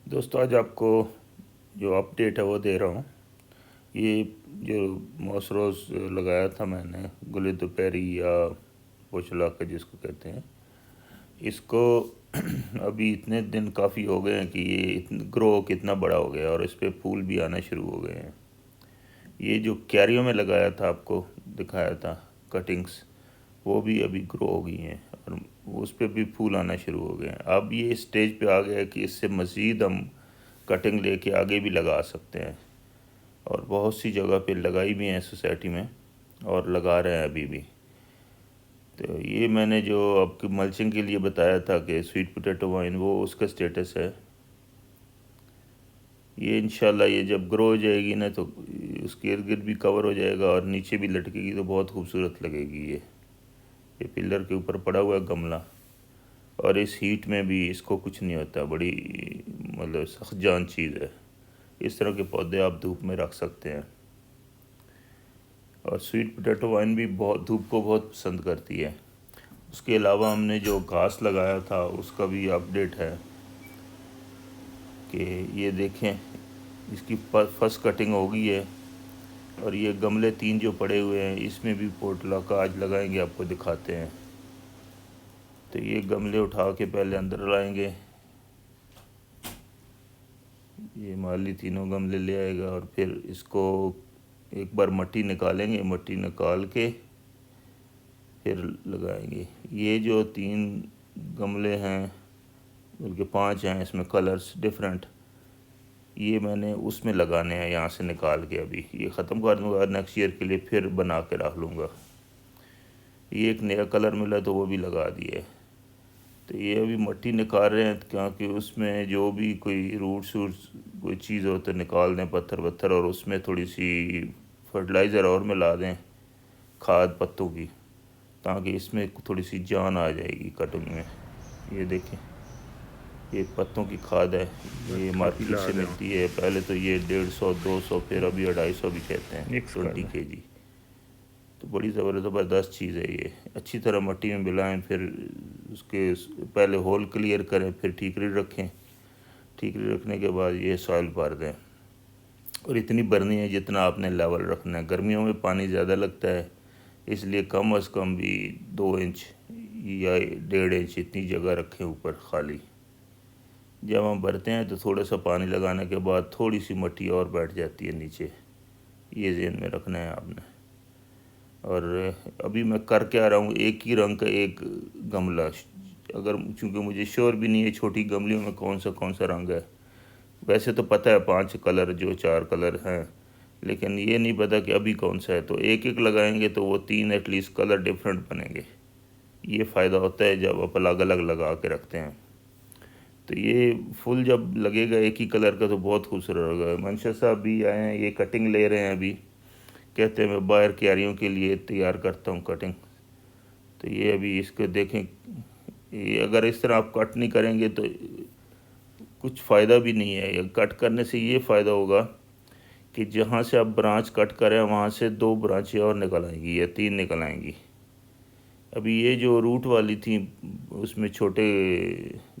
दोस्तों, आज आपको जो अपडेट है वो दे रहा हूँ। ये जो मॉसरोज लगाया था मैंने, गुले दोपहरी या पोचलाका जिसको कहते हैं, इसको अभी इतने दिन काफ़ी हो गए हैं कि ये ग्रो कितना बड़ा हो गया और इस पर फूल भी आना शुरू हो गए हैं। ये जो क्यारियों में लगाया था, आपको दिखाया था कटिंग्स, वो भी अभी ग्रो हो गई हैं और उस पर भी फूल आना शुरू हो गए हैं। अब ये स्टेज पे आ गया है कि इससे मज़ीद हम कटिंग लेके आगे भी लगा सकते हैं और बहुत सी जगह पे लगाई भी हैं सोसाइटी में और लगा रहे हैं अभी भी। तो ये मैंने जो आपकी मल्चिंग के लिए बताया था कि स्वीट पोटैटो वाइन, वो उसका स्टेटस है। ये इंशाल्लाह ये जब ग्रो हो जाएगी ना तो उसके इर्द गिर्द भी कवर हो जाएगा और नीचे भी लटकेगी तो बहुत खूबसूरत लगेगी। ये पिलर के ऊपर पड़ा हुआ है गमला, और इस हीट में भी इसको कुछ नहीं होता, बड़ी मतलब सख्त जान चीज़ है। इस तरह के पौधे आप धूप में रख सकते हैं। और स्वीट पोटैटो वाइन भी बहुत धूप को बहुत पसंद करती है। उसके अलावा हमने जो घास लगाया था उसका भी अपडेट है कि ये देखें, इसकी फर्स्ट कटिंग हो गई है। और ये गमले 3 जो पड़े हुए हैं इसमें भी पोटलाका आज लगाएंगे, आपको दिखाते हैं। तो ये गमले उठा के पहले अंदर लाएंगे, ये माली तीनों गमले ले आएगा और फिर इसको एक बार मट्टी निकालेंगे, मट्टी निकाल के फिर लगाएंगे। ये जो 3 गमले हैं, बल्कि 5 हैं, इसमें कलर्स डिफरेंट, ये मैंने उसमें लगाने हैं यहाँ से निकाल के। अभी ये ख़त्म कर दूँगा, नेक्स्ट ईयर के लिए फिर बना के रख लूँगा। ये एक नया कलर मिला तो वो भी लगा दिए। तो ये अभी मिट्टी निकाल रहे हैं क्योंकि उसमें जो भी कोई रूट्स वूट्स कोई चीज़ हो तो निकाल दें, पत्थर वत्थर, और उसमें थोड़ी सी फर्टिलाइज़र और मिला दें, खाद पत्तों की, ताकि इसमें थोड़ी सी जान आ जाएगी कटिंग में। ये देखें, ये पत्तों की खाद है, ये मार्केट से मिलती है। पहले तो ये 150 200, फिर अभी 250 भी कहते हैं, 20 kg। तो बड़ी ज़बरदस्त चीज़ है ये। अच्छी तरह मिट्टी में मिलाएं, फिर उसके पहले होल क्लियर करें, फिर ठीकरी रखें। ठीकरी रखने के बाद ये सॉइल भर दें, और इतनी भरनी है जितना आपने लेवल रखना है। गर्मियों में पानी ज़्यादा लगता है, इसलिए कम अज़ कम भी 2 इंच या 1.5 इंच इतनी जगह रखें ऊपर खाली। जब हम भरते हैं तो थोड़ा सा पानी लगाने के बाद थोड़ी सी मिट्टी और बैठ जाती है नीचे, ये ज़हन में रखना है आपने। और अभी मैं कर क्या रहा हूँ, एक ही रंग का एक गमला, अगर चूँकि मुझे श्योर भी नहीं है छोटी गमलियों में कौन सा रंग है। वैसे तो पता है 5 कलर, जो 4 कलर हैं, लेकिन ये नहीं पता कि अभी कौन सा है। तो एक एक लगाएंगे तो वो 3 एटलीस्ट कलर डिफरेंट बनेंगे। ये फ़ायदा होता है जब आप अलग अलग लगा के रखते हैं। तो ये फुल जब लगेगा एक ही कलर का तो बहुत खूबसूरत होगा। मंशा साहब भी आए हैं, ये कटिंग ले रहे हैं अभी, कहते हैं मैं बाहर क्यारियों के लिए तैयार करता हूँ कटिंग। तो ये अभी इसको देखें, ये अगर इस तरह आप कट नहीं करेंगे तो कुछ फ़ायदा भी नहीं है। ये कट करने से ये फ़ायदा होगा कि जहाँ से आप ब्रांच कट करें वहाँ से 2 ब्रांचें और निकल आएंगी या 3 निकल आएंगी। अभी ये जो रूट वाली थी उसमें छोटे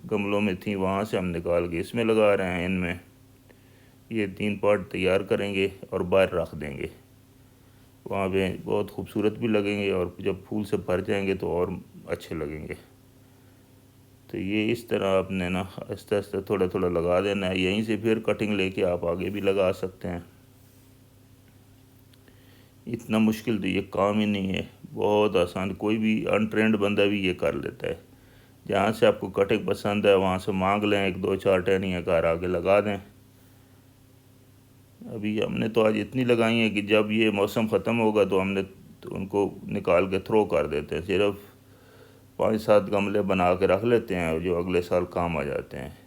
गमलों में थी, वहाँ से हम निकाल के इसमें लगा रहे हैं। इनमें ये 3 पार्ट तैयार करेंगे और बाहर रख देंगे, वहाँ पे बहुत खूबसूरत भी लगेंगे और जब फूल से भर जाएंगे तो और अच्छे लगेंगे। तो ये इस तरह आपने ना आहिस्ता आहिस्ता थोड़ा थोड़ा लगा देना है। यहीं से फिर कटिंग लेके आप आगे भी लगा सकते हैं। इतना मुश्किल तो ये काम ही नहीं है, बहुत आसान, कोई भी अनट्रेंड बंदा भी ये कर लेता है। जहाँ से आपको कटिंग पसंद है वहाँ से मांग लें, 1 2 4 टहनियाँ घर आगे लगा दें। अभी हमने तो आज इतनी लगाई हैं कि जब ये मौसम ख़त्म होगा तो हमने तो उनको निकाल के थ्रो कर देते हैं। सिर्फ 5 7 गमले बना के रख लेते हैं और जो अगले साल काम आ जाते हैं।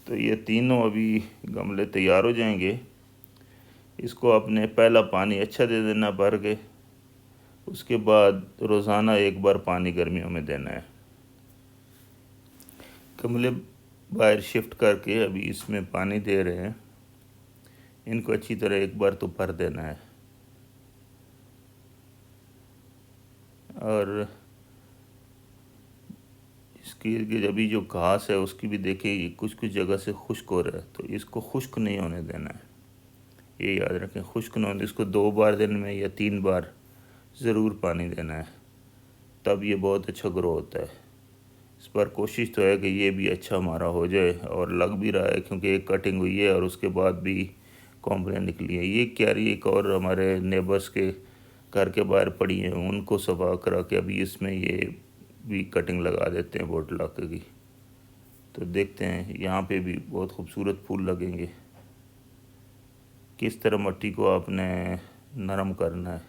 तो ये तीनों अभी गमले तैयार हो जाएंगे। इसको आपने पहला पानी अच्छा दे देना भर के, उसके बाद रोज़ाना 1 बार पानी गर्मियों में देना है। गमले बाहर शिफ्ट करके अभी इसमें पानी दे रहे हैं, इनको अच्छी तरह 1 बार तो भर देना है। और इसकी अभी जो घास है उसकी भी देखिए ये कुछ कुछ जगह से खुश्क हो रहा है, तो इसको खुश्क नहीं होने देना है, ये याद रखें। खुश्क ना होने, इसको 2 बार दिन में या 3 बार ज़रूर पानी देना है, तब ये बहुत अच्छा ग्रो होता है। इस पर कोशिश तो है कि ये भी अच्छा हमारा हो जाए, और लग भी रहा है क्योंकि एक कटिंग हुई है और उसके बाद भी कॉम्प्लें निकली है। ये क्यारी एक और हमारे नेबर्स के घर के बाहर पड़ी हैं, उनको सफा करा के अभी इसमें ये भी कटिंग लगा देते हैं बोट लाके की। तो देखते हैं यहाँ पे भी बहुत खूबसूरत फूल लगेंगे। किस तरह मट्टी को आपने नरम करना है,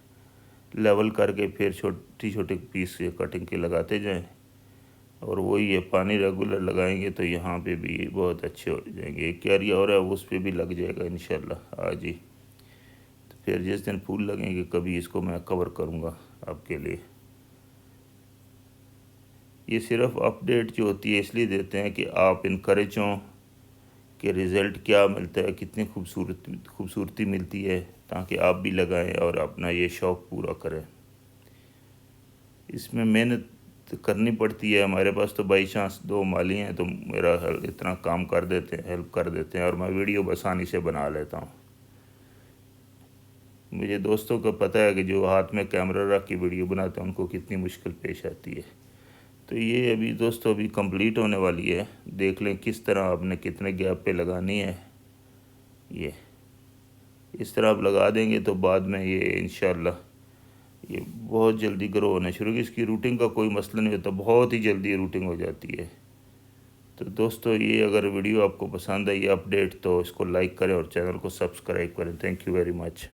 लेवल करके फिर छोटी छोटी पीस के कटिंग के लगाते जाएं, और वही है पानी रेगुलर लगाएंगे तो यहाँ पे भी बहुत अच्छे हो जाएंगे। एक क्यारी और है उस पर भी लग जाएगा इंशाल्लाह आज ही। तो फिर जिस दिन फूल लगेंगे कभी इसको मैं कवर करूँगा आपके लिए। ये सिर्फ अपडेट जो होती है इसलिए देते हैं कि आप इनकरेज हों कि रिज़ल्ट क्या मिलता है, कितनी खूबसूरती मिलती है, ताकि आप भी लगाएं और अपना ये शौक़ पूरा करें। इसमें मेहनत करनी पड़ती है। हमारे पास तो बाई चांस 2 माली हैं तो मेरा इतना काम कर देते हैं, हेल्प कर देते हैं, और मैं वीडियो आसानी से बना लेता हूँ। मुझे दोस्तों को पता है कि जो हाथ में कैमरा रख के वीडियो बनाते हैं उनको कितनी मुश्किल पेश आती है। तो ये अभी दोस्तों अभी कंप्लीट होने वाली है। देख लें किस तरह आपने कितने गैप पे लगानी है। ये इस तरह आप लगा देंगे तो बाद में ये इंशाल्लाह ये बहुत जल्दी ग्रो होना शुरू होगी। इसकी रूटिंग का कोई मसला नहीं होता, बहुत ही जल्दी रूटिंग हो जाती है। तो दोस्तों ये अगर वीडियो आपको पसंद आई अपडेट तो इसको लाइक करें और चैनल को सब्सक्राइब करें। Thank you very much.